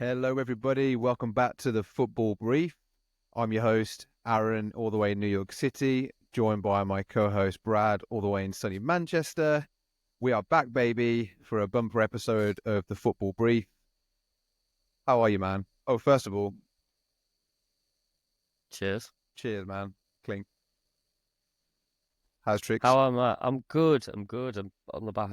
Hello, everybody. Welcome back to the Football Brief. I'm your host, Aaron, all the way in New York City, joined by my co-host, Brad, all the way in sunny Manchester. We are back, baby, for a bumper episode of the Football Brief. How are you, man? Oh, first of all, Cheers. cheers, man. Clink. How's tricks? How am I? I'm good. I'm on the back,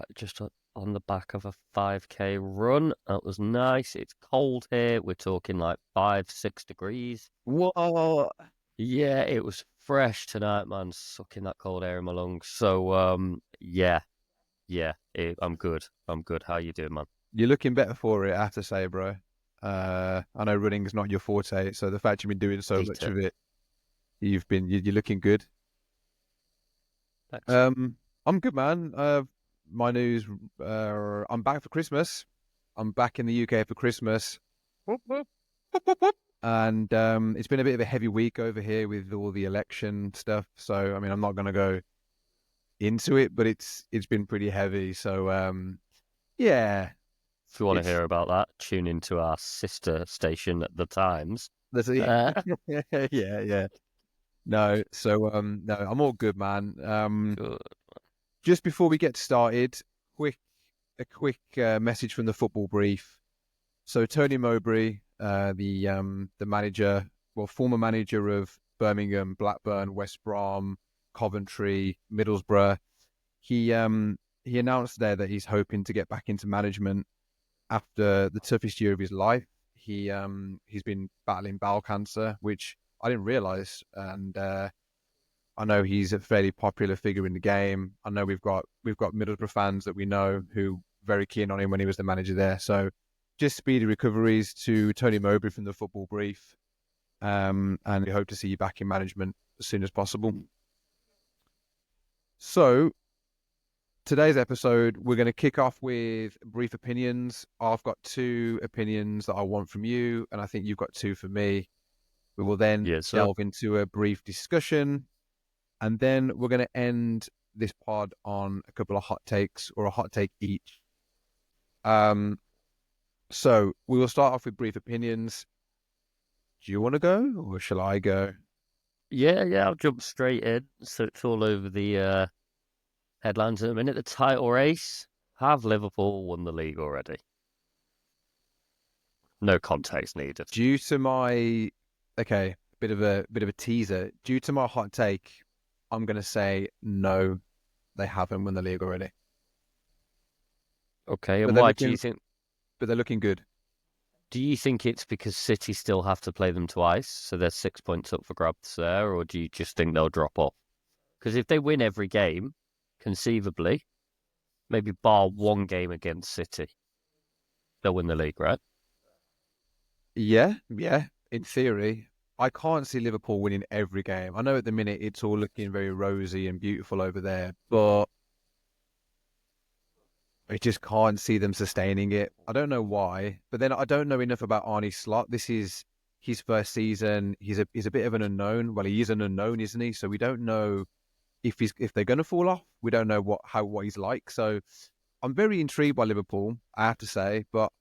on the back of a 5K run. That was nice. It's cold here. We're talking like 5, 6 degrees. Whoa. Yeah, it was fresh tonight, man. Sucking that cold air in my lungs. So, I'm good. I'm good. How you doing, man? You're looking better for it, I have to say, bro. I know running is not your forte, so the fact you've been doing so much Dito. of it, you're looking good. Thanks. I'm good, man. My news, I'm back for Christmas. I'm back in the UK for Christmas. Whoop, whoop. And it's been a bit of a heavy week over here with all the election stuff. So, I mean, I'm not going to go into it, but it's been pretty heavy. So, yeah. If you want to hear about that, tune into our sister station at The Times. Yeah. No, so no, I'm all good, man. Good. Just before we get started, a quick message from the Football Brief. So Tony Mowbray, the manager, former manager of Birmingham, Blackburn, West Brom, Coventry, Middlesbrough, he announced there that he's hoping to get back into management after the toughest year of his life. He's been battling bowel cancer, which I didn't realize, and I know he's a fairly popular figure in the game. I know we've got Middlesbrough fans that we know who were very keen on him when he was the manager there. So just speedy recoveries to Tony Mowbray from the Football Brief, and we hope to see you back in management as soon as possible. So today's episode, we're going to kick off with brief opinions. I've got 2 opinions that I want from you, and I think you've got 2 for me. We will then delve into a brief discussion, and then we're going to end this pod on a couple of hot takes or a hot take each. So we will start off with brief opinions. Do you want to go or shall I go? Yeah, I'll jump straight in. So it's all over the headlines in a minute. The title race. Have Liverpool won the league already? No context needed. Due to my bit of a teaser. Due to my hot take, I'm going to say no, they haven't won the league already. Okay, and why do you think? But they're looking good. Do you think it's because City still have to play them twice, so there's 6 points up for grabs there, or do you just think they'll drop off? Because if they win every game, conceivably, maybe bar one game against City, they'll win the league, right? Yeah, in theory. I can't see Liverpool winning every game. I know at the minute it's all looking very rosy and beautiful over there, but I just can't see them sustaining it. I don't know why, but then I don't know enough about Arne Slot. This is his first season. He's a bit of an unknown. Well, he is an unknown, isn't he? So we don't know if they're going to fall off. We don't know what he's like. So I'm very intrigued by Liverpool, I have to say, but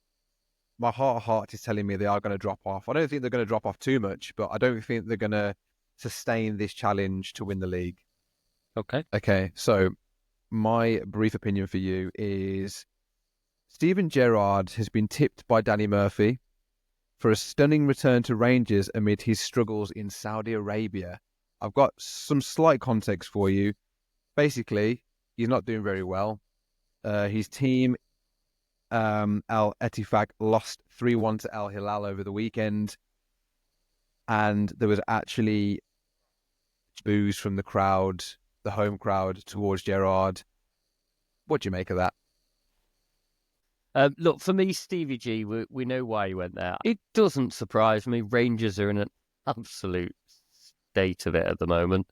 my heart of hearts is telling me they are going to drop off. I don't think they're going to drop off too much, but I don't think they're going to sustain this challenge to win the league. Okay. So my brief opinion for you is Steven Gerrard has been tipped by Danny Murphy for a stunning return to Rangers amid his struggles in Saudi Arabia. I've got some slight context for you. Basically, he's not doing very well. His team, Al Ettifaq, lost 3-1 to Al Hilal over the weekend, and there was actually boos from the crowd, the home crowd, towards Gerrard. What do you make of that? Look, for me, Stevie G, we know why he went there. It doesn't surprise me. Rangers are in an absolute state of it at the moment.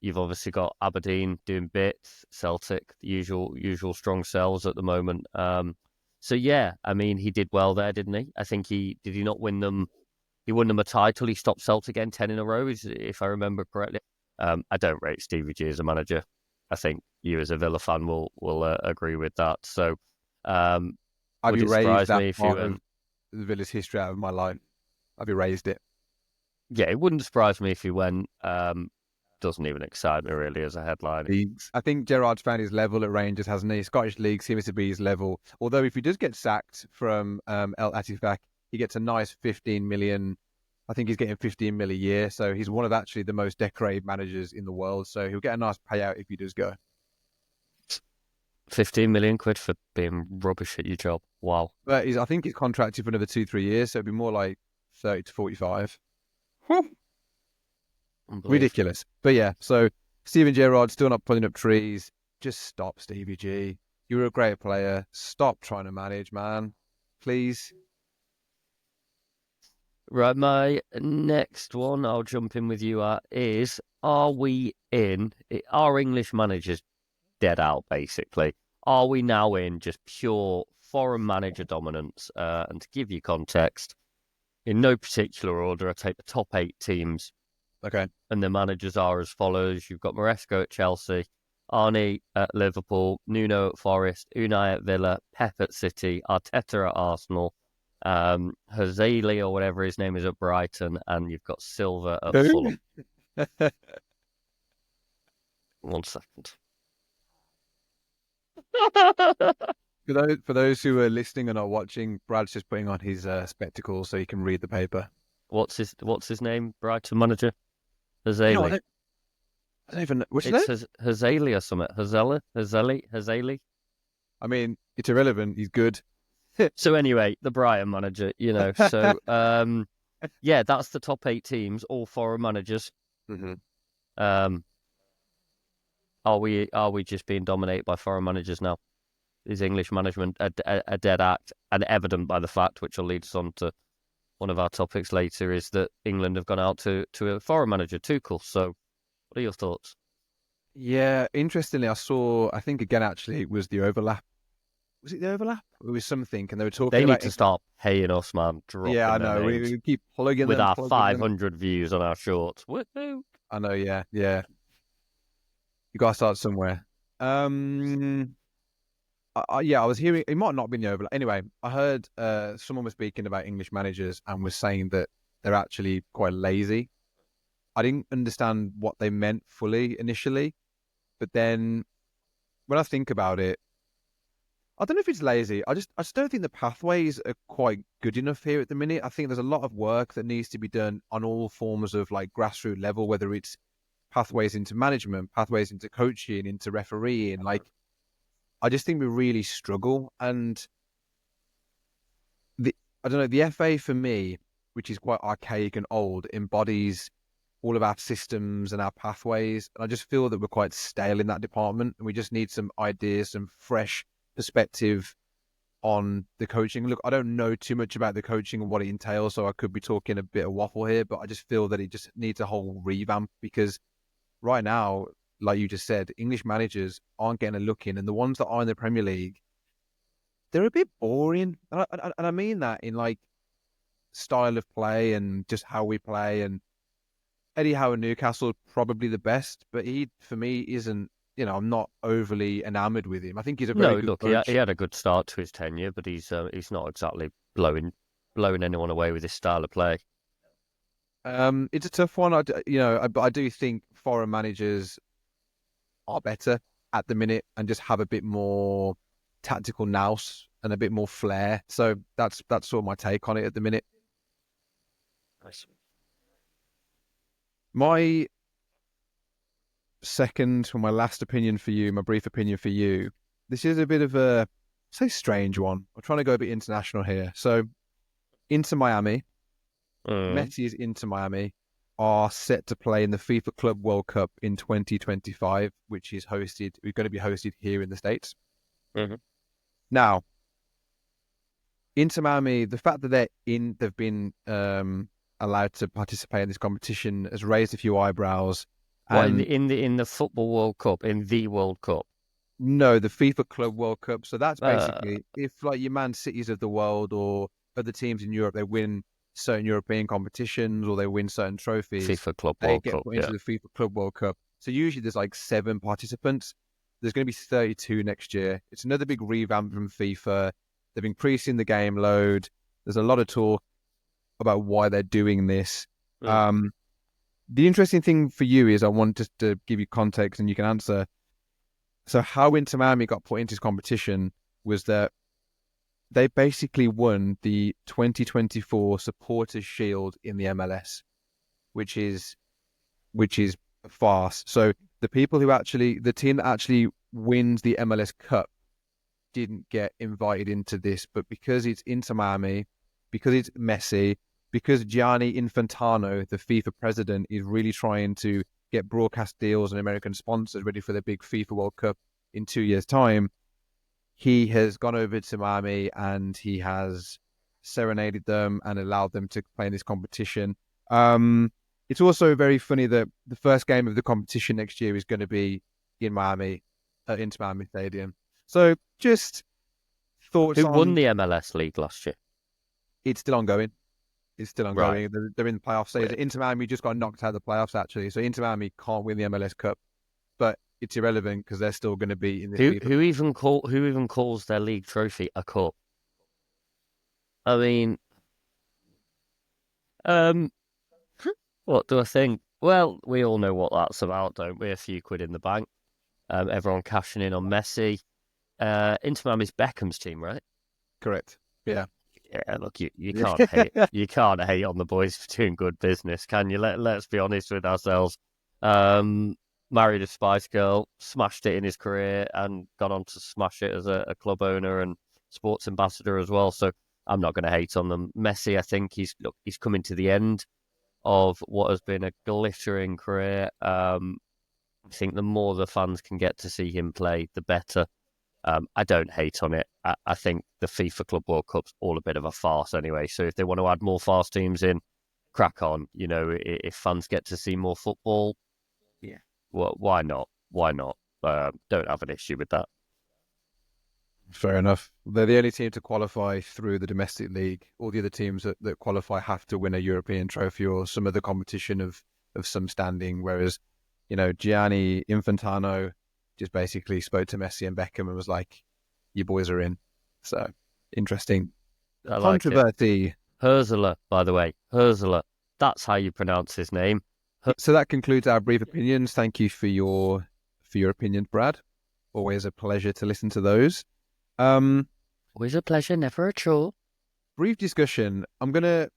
You've obviously got Aberdeen doing bits, Celtic, the usual strong sells at the moment. So yeah, I mean, he did well there, didn't he? I think did he not win them? He won them a title. He stopped Celtic again 10 in a row, if I remember correctly. I don't rate Stevie G as a manager. I think you as a Villa fan will agree with that. So Have you raised that part of Villa's history out of my life. I've erased it. Yeah, it wouldn't surprise me if he went. Doesn't even excite me really as a headline. I think Gerrard's found his level at Rangers, hasn't he? Scottish League seems to be his level. Although if he does get sacked from El Atifak, he gets a nice 15 million. I think he's getting 15 million a year. So he's one of actually the most decorated managers in the world. So he'll get a nice payout if he does go. 15 million quid for being rubbish at your job. Wow. But I think he's contracted for another 2-3 years. So it'd be more like 30 to 45. Ridiculous. But yeah, so Steven Gerrard still not pulling up trees. Just stop, Stevie G. You're a great player. Stop trying to manage, man. Please. Right, my next one I'll jump in with you at is, are English managers dead out, basically? Are we now in just pure foreign manager dominance? And to give you context, in no particular order, I take the top 8 teams. Okay. And the managers are as follows. You've got Maresco at Chelsea, Arnie at Liverpool, Nuno at Forest, Unai at Villa, Pep at City, Arteta at Arsenal, Hazeli or whatever his name is at Brighton, and you've got Silva at Fulham. 1 second. For those who are listening and not watching, Brad's just putting on his spectacles so he can read the paper. What's his name? Brighton manager? Hazeli. You know, I don't even know. What's his name? Hazeli or something. Hazeli. I mean, it's irrelevant. He's good. So anyway, the Brighton manager, So yeah, that's the top 8 teams, all foreign managers. Mm-hmm. Are we just being dominated by foreign managers now? Is English management a dead act? And evident by the fact, which will lead us on to one of our topics later, is that England have gone out to a foreign manager, Tuchel. So what are your thoughts? Yeah, interestingly, I think again, actually, it was the overlap. Was it the overlap? It was something, and they were talking about... They need to start paying us, man. Yeah, I know. We keep plugging with them. With our 500 views on our shorts. Woohoo! I know, yeah. You got to start somewhere. I was hearing, it might not have been the overlap. Anyway, I heard someone was speaking about English managers and was saying that they're actually quite lazy. I didn't understand what they meant fully initially, but then when I think about it, I don't know if it's lazy. I just don't think the pathways are quite good enough here at the minute. I think there's a lot of work that needs to be done on all forms of like grassroots level, whether it's pathways into management, pathways into coaching, into refereeing. Like, I just think we really struggle. And I don't know, the FA for me, which is quite archaic and old, embodies all of our systems and our pathways. And I just feel that we're quite stale in that department, and we just need some ideas, some fresh perspective on the coaching. Look, I don't know too much about the coaching and what it entails, so I could be talking a bit of waffle here, but I just feel that it just needs a whole revamp, because right now, like you just said, English managers aren't getting a look in, and the ones that are in the Premier League, they're a bit boring. And I mean that in like style of play and just how we play. And Eddie Howe at Newcastle is probably the best, but he, for me, isn't, I'm not overly enamoured with him. I think he's a very good coach. He had a good start to his tenure, but he's not exactly blowing anyone away with his style of play. It's a tough one. But I do think foreign managers are better at the minute and just have a bit more tactical nous and a bit more flair. So that's sort of my take on it at the minute. Nice. My second, or my last opinion for you, my brief opinion for you, this is a bit of a, say, strange one. I'm trying to go a bit international here. So, Inter Miami, Messi's Inter Miami are set to play in the FIFA Club World Cup in 2025, which is going to be hosted here in the States. Mm-hmm. Now, Inter Miami, the fact that they've been allowed to participate in this competition has raised a few eyebrows. In the Football World Cup, in the World Cup? No, the FIFA Club World Cup. So that's basically if like your Man Cities of the world or other teams in Europe, they win certain European competitions or they win certain trophies. FIFA Club World Cup. They get put into the FIFA Club World Cup. So usually there's like 7 participants. There's going to be 32 next year. It's another big revamp from FIFA. They've increasing the game load. There's a lot of talk about why they're doing this. Mm. The interesting thing for you is I want just to give you context and you can answer. So how Inter Miami got put into this competition was that they basically won the 2024 Supporters Shield in the MLS, which is a farce. So the team that actually wins the MLS Cup didn't get invited into this, but because it's Inter Miami, because it's Messi, because Gianni Infantino, the FIFA president, is really trying to get broadcast deals and American sponsors ready for the big FIFA World Cup in 2 years' time, he has gone over to Miami and he has serenaded them and allowed them to play in this competition. It's also very funny that the first game of the competition next year is going to be in Miami, at Inter Miami Stadium. So just thoughts Who won on the MLS League last year? it's still ongoing. It's still Right. ongoing. They're in the playoffs. So Weird. Inter Miami just got knocked out of the playoffs, actually. So Inter Miami can't win the MLS Cup, but it's irrelevant because they're still going to be in this Who FIFA. who even calls their league trophy a cup? I mean, um, what do I think? Well, we all know what that's about, don't we? A few quid in the bank. Everyone cashing in on Messi. Inter Miami's Beckham's team, right? Correct. Yeah. Yeah, look, you can't hate on the boys for doing good business, can you? Let's be honest with ourselves. Married a Spice Girl, smashed it in his career, and gone on to smash it as a club owner and sports ambassador as well. So I'm not going to hate on them. Messi, I think he's coming to the end of what has been a glittering career. I think the more the fans can get to see him play, the better. I don't hate on it. I think the FIFA Club World Cup's all a bit of a farce anyway. So if they want to add more farce teams in, crack on. You know, if fans get to see more football, yeah, well, why not? Why not? Don't have an issue with that. Fair enough. They're the only team to qualify through the domestic league. All the other teams that qualify have to win a European trophy or some other competition of some standing. Whereas, Gianni Infantino just basically spoke to Messi and Beckham and was like, "You boys are in." So interesting. I like it. Controversy. Herzler, by the way, Herzler. That's how you pronounce his name. So that concludes our brief opinions. Thank you for your opinions, Brad. Always a pleasure to listen to those. Always a pleasure, never a chore. Brief discussion. I'm gonna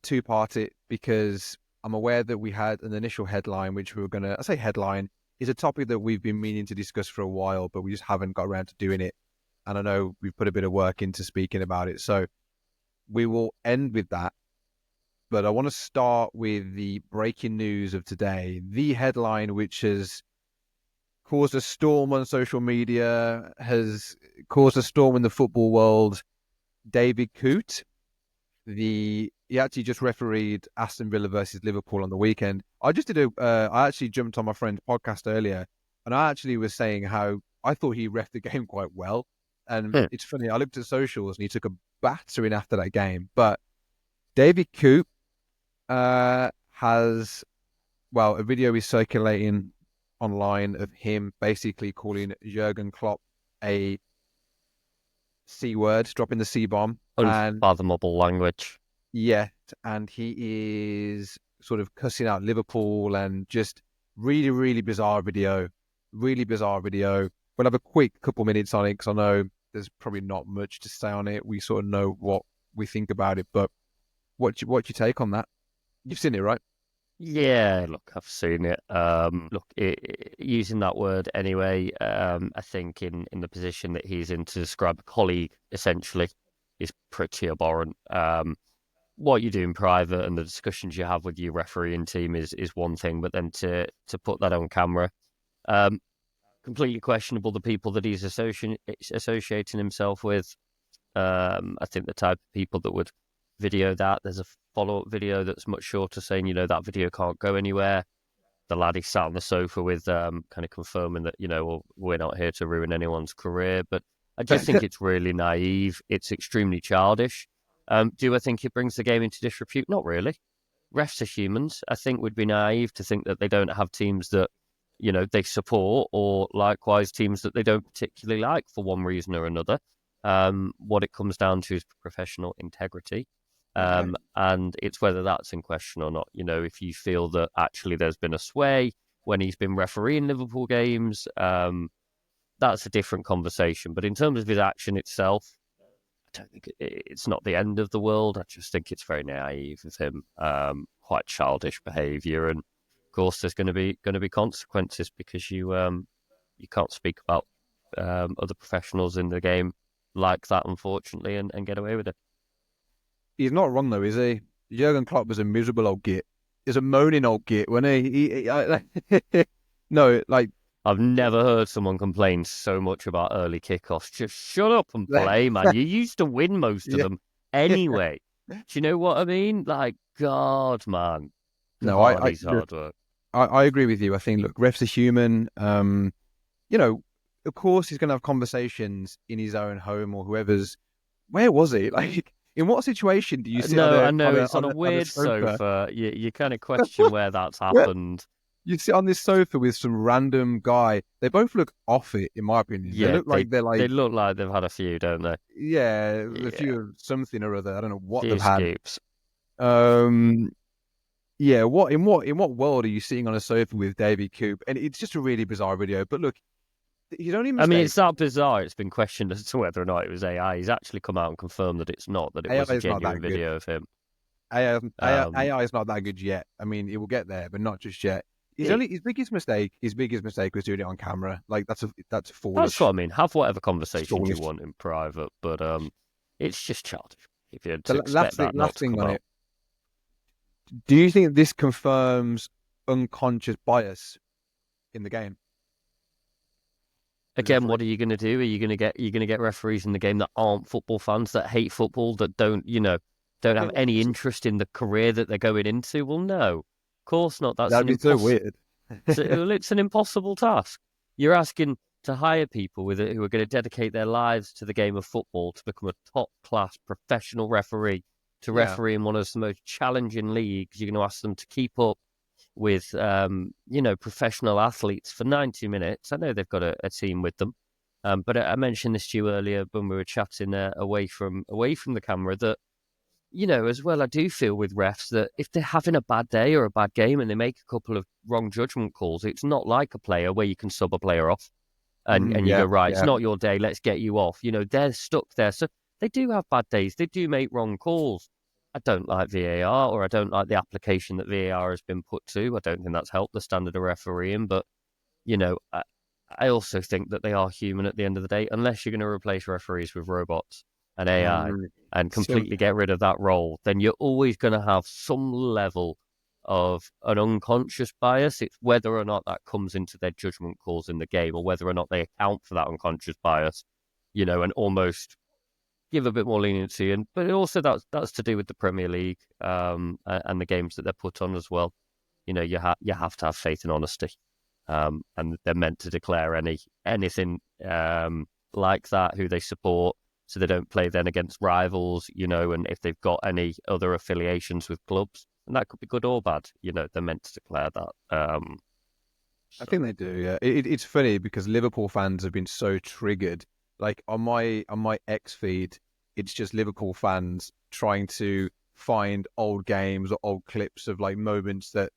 two-part it because I'm aware that we had an initial headline, which I say headline, is a topic that we've been meaning to discuss for a while, but we just haven't got around to doing it. And I know we've put a bit of work into speaking about it. So we will end with that. But I want to start with the breaking news of today. The headline, which has caused a storm on social media, has caused a storm in the football world. David Coote, he actually just refereed Aston Villa versus Liverpool on the weekend. I actually jumped on my friend's podcast earlier, and I actually was saying how I thought he reffed the game quite well. And it's funny, I looked at socials and he took a battering after that game. But David Coote has, a video is circulating online of him basically calling Jurgen Klopp a C word, dropping the C bomb. Unfathomable language. Yeah, and he is sort of cussing out Liverpool and just really, really bizarre video. Really bizarre video. We'll have a quick couple minutes on it because I know there's probably not much to say on it. We sort of know what we think about it, but what's your take on that? You've seen it, right? Yeah, look, I've seen it. Using that word anyway, I think in the position that he's in to describe a colleague, essentially, is pretty abhorrent. What you do in private and the discussions you have with your refereeing team is one thing, but then to put that on camera, completely questionable. The people that he's associating himself with, I think the type of people that would video that. There's a follow-up video that's much shorter saying, that video can't go anywhere. The lad he sat on the sofa with kind of confirming that, well, we're not here to ruin anyone's career. But I just think it's really naive. It's extremely childish. Do I think it brings the game into disrepute? Not really. Refs are humans. I think we'd be naive to think that they don't have teams that, they support, or likewise teams that they don't particularly like for one reason or another. What it comes down to is professional integrity. Okay. And it's whether that's in question or not. If you feel that actually there's been a sway when he's been refereeing Liverpool games, that's a different conversation. But in terms of his action itself, I don't think it's not the end of the world. I just think it's very naive of him, quite childish behaviour, and of course there's going to be consequences because you can't speak about other professionals in the game like that, unfortunately, and get away with it. He's not wrong though, is he? Jurgen Klopp was a miserable old git. He's a moaning old git, wasn't no, like I've never heard someone complain so much about early kickoffs. Just shut up and play, man. You used to win most of yeah. them anyway. Do you know what I mean? Like, God, man. No, God, he's look, hard work. I agree with you. I think look, refs are human. Of course he's going to have conversations in his own home or whoever's. Where was he? Like, in what situation do you sit No, I on know it's on a a weird sofa? sofa. You kind of question where that's Where happened. you sit on this sofa with some random guy. They both look off it, in my opinion. They Yeah, look like they're they like, look like they've had a few, don't they? yeah, a Yeah, few of something or other. I don't know what few they've had. scoops. Um, yeah, what world are you sitting on a sofa with David Coote? And it's just a really bizarre video. But look, his only I mean, mistake. it's that bizarre. It's been questioned as to whether or not it was AI. He's actually come out and confirmed that it's not, that it was AI a is not genuine that good. video of him. AI is not that good yet. I mean, it will get there, but not just yet. It, His biggest mistake. His biggest mistake was doing it on camera. Like that's that's what foolish. I mean. Have whatever It's conversations you foolish. want in private, but it's just childish if you're The to expect that not last to thing come on out. it. Do you think this confirms unconscious bias in the game? Again, what are you going to do? Are you going to get referees in the game that aren't football fans, that hate football, that don't have any interest in the career that they're going into? Well, no, of course not. That's That'd an be so impossible. weird. It's an impossible task. You're asking to hire people with it who are going to dedicate their lives to the game of football to become a top class professional referee, to Yeah. referee in one of the most challenging leagues. You're going to ask them to keep up with professional athletes for 90 minutes. I know they've got a team with them, but I mentioned this to you earlier when we were chatting away from the camera that as well, I do feel with refs that if they're having a bad day or a bad game and they make a couple of wrong judgment calls, it's not like a player where you can sub a player off and you Yeah. go, right, it's Yeah. not your day, let's get you off. They're stuck there. So they do have bad days. They do make wrong calls. I don't like VAR, or I don't like the application that VAR has been put to. I don't think that's helped the standard of refereeing. But, I also think that they are human at the end of the day, unless you're going to replace referees with robots and AI and So completely get rid of that role, then you're always going to have some level of an unconscious bias. It's whether or not that comes into their judgment calls in the game, or whether or not they account for that unconscious bias, and almost give a bit more leniency. But also that's to do with the Premier League, and the games that they're put on as well. You have to have faith and honesty, and they're meant to declare anything like that, who they support, so they don't play then against rivals, and if they've got any other affiliations with clubs, and that could be good or bad, they're meant to declare that. I So think they do. Yeah. It's funny because Liverpool fans have been so triggered. Like on my X feed, it's just Liverpool fans trying to find old games or old clips of like moments that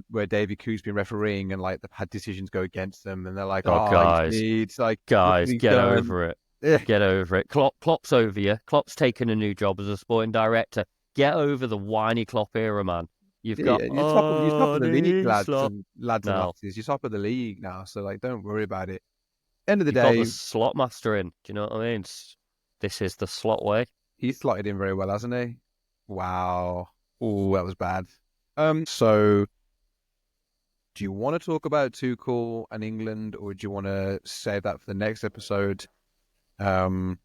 where David Coote's been refereeing and like they've had decisions go against them, and they're like, oh, "Oh, guys, it's like look what guys, he's get done." over it. Yeah, Get over it. Klopp's over you. Klopp's taken a new job as a sporting director. Get over the whiny Klopp era, man. You've yeah, got, yeah. You're top of the league, slot. lads and Now, lasses. You're top of the league now, so like, don't worry about it. End of the you've got the day, slot master in. Do you know what I mean? This is the slot way. he's slotted in very well, hasn't he? Wow. Oh, that was bad. So do you want to talk about Tuchel and England, or do you want to save that for the next episode? Um,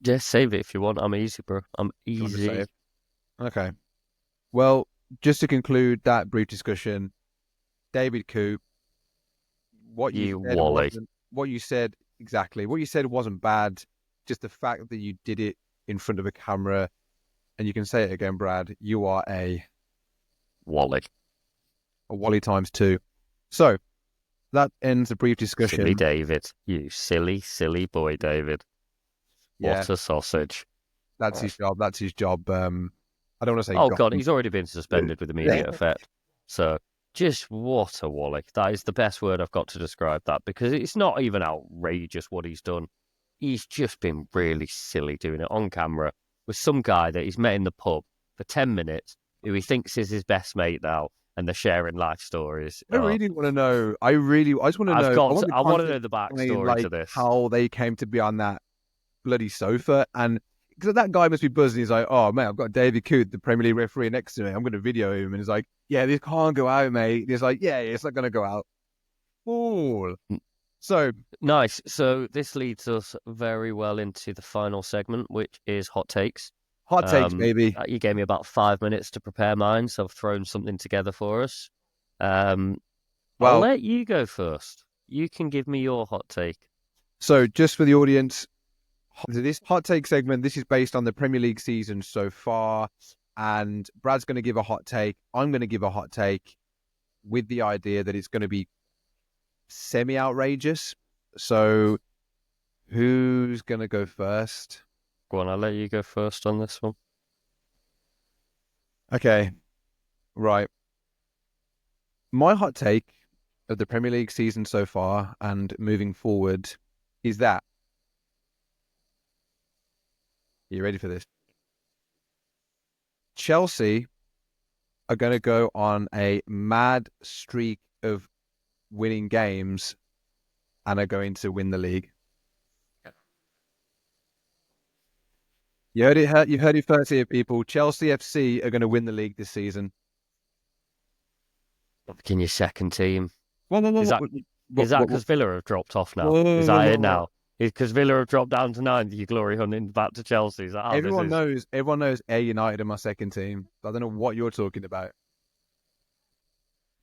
Yeah, save it if you want. I'm easy, bro. I'm do you want to save? easy. Okay. Well, just to conclude that brief discussion, David Coote, You wally. what you said exactly. What you said wasn't bad. Just the fact that you did it in front of a camera, and you can say it again, Brad. You are Wally. a Wally times two. So that ends the brief Silly discussion. David. You silly, silly boy, David. Yeah, What a sausage. that's his job. That's his job. I don't want to say Oh, God. God, he's already been suspended with immediate effect. So, just what a wally. That is the best word I've got to describe that, because it's not even outrageous what he's done. He's just been really silly doing it on camera with some guy that he's met in the pub for 10 minutes, who he thinks is his best mate now, and they're sharing life stories. I really want to know. I just want to I've know. I got, want the I want to know context the behind backstory to like this. how they came to be on that bloody sofa, and because that guy must be buzzing. He's like, "Oh man, I've got David Coote, the Premier League referee, next to me. I'm going to video him." And he's like, "Yeah, this can't go out, mate." And he's like, "Yeah, it's not going to go out." Cool. So Nice. So this leads us very well into the final segment, which is hot takes. hot takes, baby. You gave me about 5 minutes to prepare mine, so I've thrown something together for us. I'll Well, let you go first. You can give me your hot take. so just for the audience, this hot take segment, this is based on the Premier League season so far, and Brad's going to give a hot take. I'm going to give a hot take with the idea that it's going to be semi-outrageous. So who's going to go first? Go on, I'll let you go first on this one. Okay, right. My hot take of the Premier League season so far and moving forward is that. Are you ready for this? Chelsea are going to go on a mad streak of winning games and are going to win the league. You heard it first here, people. Chelsea FC are going to win the league this season. Can your second team? What, Is that because Villa have dropped off now? Is that it now? Because Villa have dropped down to 9th, you glory hunting back to Chelsea. Is that how Everyone this is? Everyone knows Air United are my second team. I don't know what you're talking about.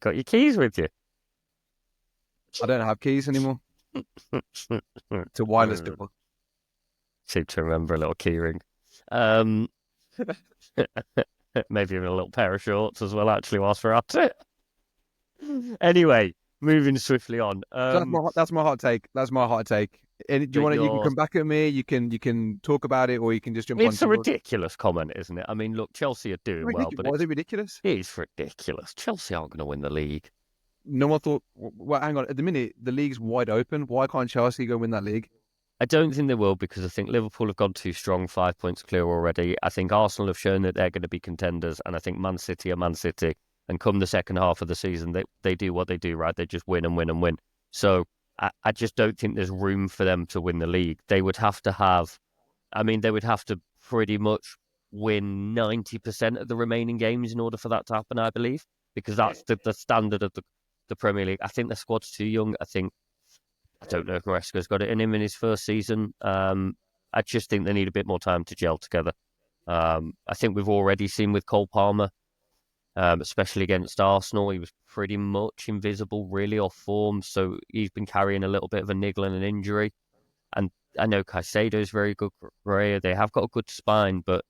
Got your keys with you? I don't have keys anymore. It's a wireless door. Seem to remember a little key ring. Maybe even a little pair of shorts as well, actually, whilst we're at it. Anyway, moving swiftly on. That's my hot take. That's my hot take. And do you want to? You can come back at me. You can talk about it, or you can just jump on. It's a ridiculous comment, isn't it? I mean, look, Chelsea are doing well, but why is it ridiculous? It is ridiculous. Chelsea aren't going to win the league. No one thought. Well, hang on. At the minute, the league's wide open. Why can't Chelsea go win that league? I don't think they will, because I think Liverpool have gone too strong, 5 points clear already. I think Arsenal have shown that they're going to be contenders, and I think Man City are Man City. And come the second half of the season, they do what they do, right? They just win and win and win. So I just don't think there's room for them to win the league. They would have to pretty much win 90% of the remaining games in order for that to happen, I believe, because that's the standard of the Premier League. I think the squad's too young. I don't know if Maresca's got it in him in his first season. I just think they need a bit more time to gel together. I think we've already seen with Cole Palmer, especially against Arsenal, he was pretty much invisible, really, off form. So he's been carrying a little bit of a niggle and an injury. And I know Caicedo's very good. They have got a good spine, but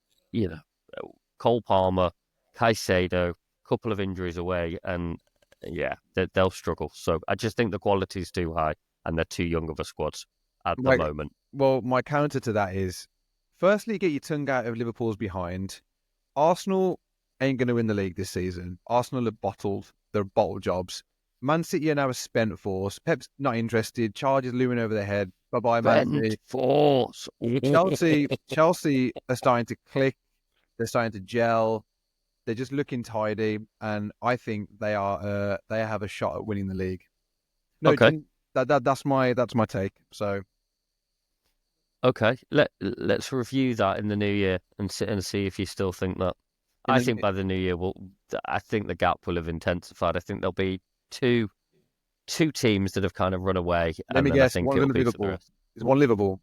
Cole Palmer, Caicedo, couple of injuries away, and yeah, they'll struggle. So I just think the quality's too high, and they're too young of a squad at the moment. Well, my counter to that is, firstly, get your tongue out of Liverpool's behind. Arsenal ain't going to win the league this season. Arsenal are bottled. They're bottle jobs. Man City are now a spent force. Pep's not interested. Chargers looming over their head. Bye-bye, Man City. Force. Chelsea are starting to click. They're starting to gel. They're just looking tidy, and I think they have a shot at winning the league. No, okay. That's my take. So, okay, let's review that in the new year and see if you still think that. I think by the new year, I think the gap will have intensified. I think there'll be two teams that have kind of run away. Let me guess. One of them is Liverpool. Is one Liverpool?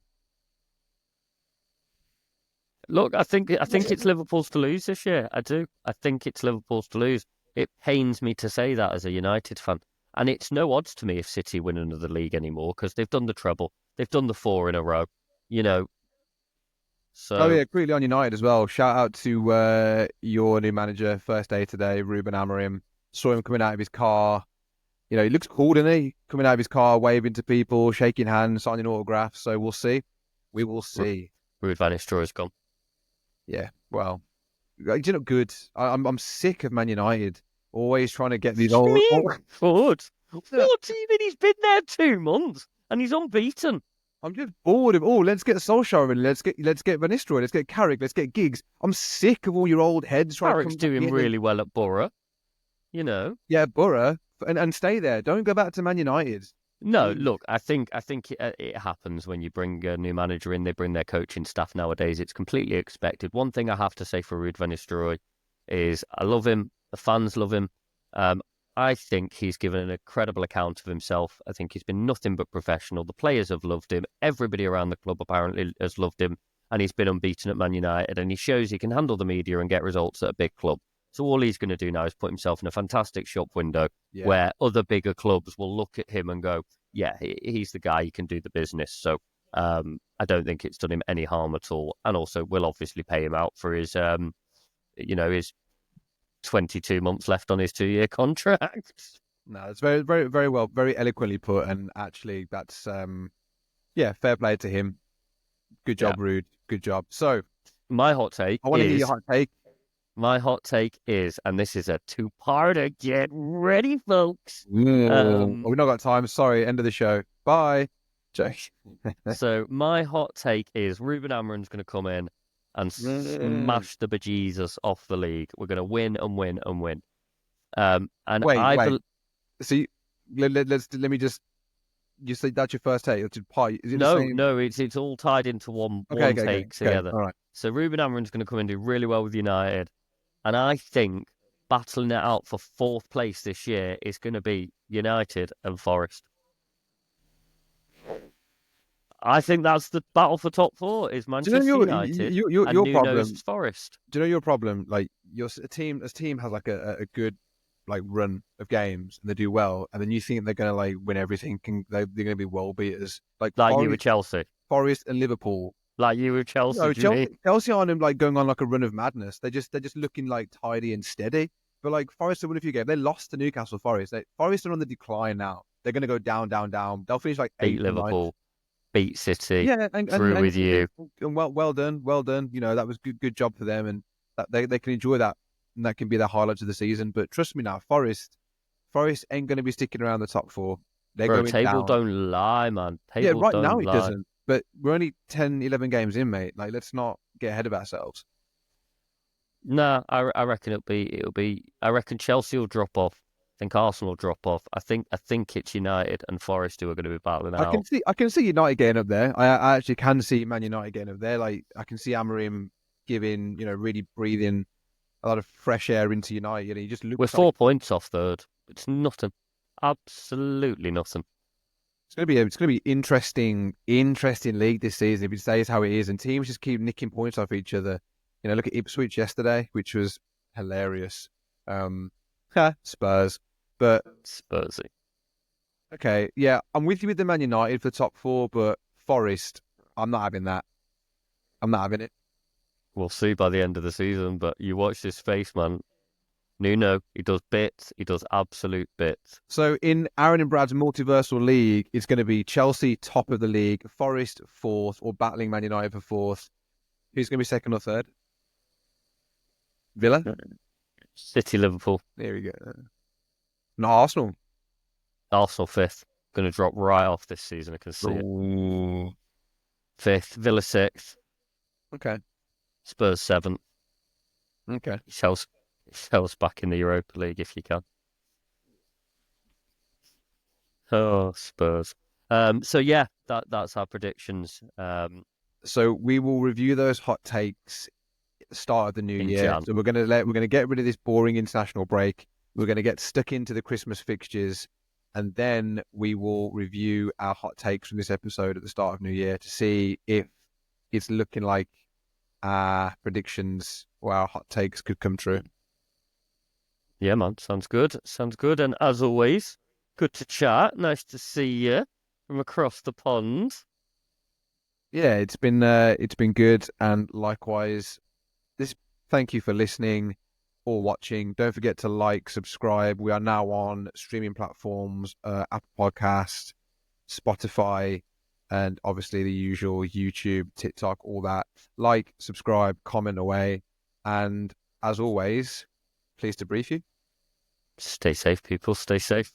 Look, I think it's Liverpool's to lose this year. I do. I think it's Liverpool's to lose. It pains me to say that as a United fan. And it's no odds to me if City win another league anymore, because they've done the treble. They've done the 4 in a row. So. Oh yeah, quickly on United as well. Shout out to your new manager, first day today, Ruben Amorim. Saw him coming out of his car. He looks cool, doesn't he? Coming out of his car, waving to people, shaking hands, signing autographs. So we'll see. We will see. Ruud van Nistelrooy's gone. Yeah, well, you're not good. I'm sick of Man United always trying to get these What do you old. mean? Good. What do you mean? He's been there 2 months and he's unbeaten. I'm just bored of let's get Solskjaer in, let's get Van Nistelrooy, let's get Carrick, let's get Giggs. I'm sick of all your old heads trying to Carrick's come back doing in. really well at Borough, you know. Yeah, Borough, and stay there. Don't go back to Man United. No, Please. look, I think it happens when you bring a new manager in. They bring their coaching staff nowadays. It's completely expected. One thing I have to say for Ruud van Nistelrooy is I love him. The fans love him. I think he's given an incredible account of himself. I think he's been nothing but professional. The players have loved him. Everybody around the club apparently has loved him, and he's been unbeaten at Man United. And he shows he can handle the media and get results at a big club. So all he's going to do now is put himself in a fantastic shop window where other bigger clubs will look at him and go, yeah, he's the guy, he can do the business. So I don't think it's done him any harm at all. And also we'll obviously pay him out for his, his 22 months left on his 2-year contract. No, it's very, very, very well, very eloquently put. And actually, that's, fair play to him. Good job, Ruud. Good job. So, my hot take I want to hear your hot take. My hot take is, and this is a two-parter, get ready, folks. We've not got time. Sorry, end of the show. Bye. So my hot take is Ruben Amorim's going to come in and smash the bejesus off the league. We're going to win and win and win. Wait. So let me just. You say that's your first take. Is it it's all tied into one take together. All right. So Ruben Amorim's going to come and do really well with United. And I think battling it out for 4th place this year is going to be United and Forest. I think that's the battle for top 4 is Manchester United and Nuno's Forest. Do you know your problem? Like your team has like a good like run of games and they do well, and then you think they're going to like win everything, and they're going to be world beaters like Forest, you with Chelsea, Forest and Liverpool. Like you with Chelsea. No, Chelsea aren't like going on like a run of madness. They're just looking like tidy and steady. But like Forest have won a few games. They lost to Newcastle Forest. Forest are on the decline now. They're going to go down. They'll finish like 8 Liverpool, beat City. Yeah, and with you. And well done. You know, that was good job for them, and that they can enjoy that, and that can be their highlights of the season. But trust me now, Forest ain't going to be sticking around the top 4. They're going table down. Don't lie, man. Right now it doesn't. But we're only 10, 11 games in, mate. Like, let's not get ahead of ourselves. Nah, I reckon it'll be. I reckon Chelsea will drop off. I think Arsenal will drop off. I think it's United and Forest who are going to be battling out. I can see United getting up there. I actually can see Man United getting up there. Like, I can see Amorim giving, really breathing a lot of fresh air into United. He just looks. We're 4 points off 3rd. It's nothing. Absolutely nothing. It's gonna be interesting league this season if it stays how it is, and teams just keep nicking points off each other. Look at Ipswich yesterday, which was hilarious. Spurs, but Spursy. Okay, yeah, I'm with you with the Man United for top 4, but Forest, I'm not having that. I'm not having it. We'll see by the end of the season, but you watch this face, man. Nuno, he does bits. He does absolute bits. So in Aaron and Brad's multiversal league, it's going to be Chelsea top of the league, Forest 4th, or battling Man United for 4th. Who's going to be 2nd or 3rd? Villa? City, Liverpool. There we go. No, Arsenal. Arsenal 5th. Going to drop right off this season. I can see it. 5th. Villa 6th. Okay. Spurs 7th. Okay. Chelsea back in the Europa League if you can. Oh, Spurs. So yeah, that's our predictions. So we will review those hot takes at the start of the new year. Jan. So we're gonna get rid of this boring international break. We're gonna get stuck into the Christmas fixtures, and then we will review our hot takes from this episode at the start of New Year to see if it's looking like our predictions or our hot takes could come true. Yeah, man. Sounds good. And as always, good to chat. Nice to see you from across the pond. Yeah, it's been good, and likewise. Thank you for listening or watching. Don't forget to like, subscribe. We are now on streaming platforms, Apple Podcast, Spotify, and obviously the usual YouTube, TikTok, all that. Like, subscribe, comment away. And as always, pleased to brief you. Stay safe, people. Stay safe.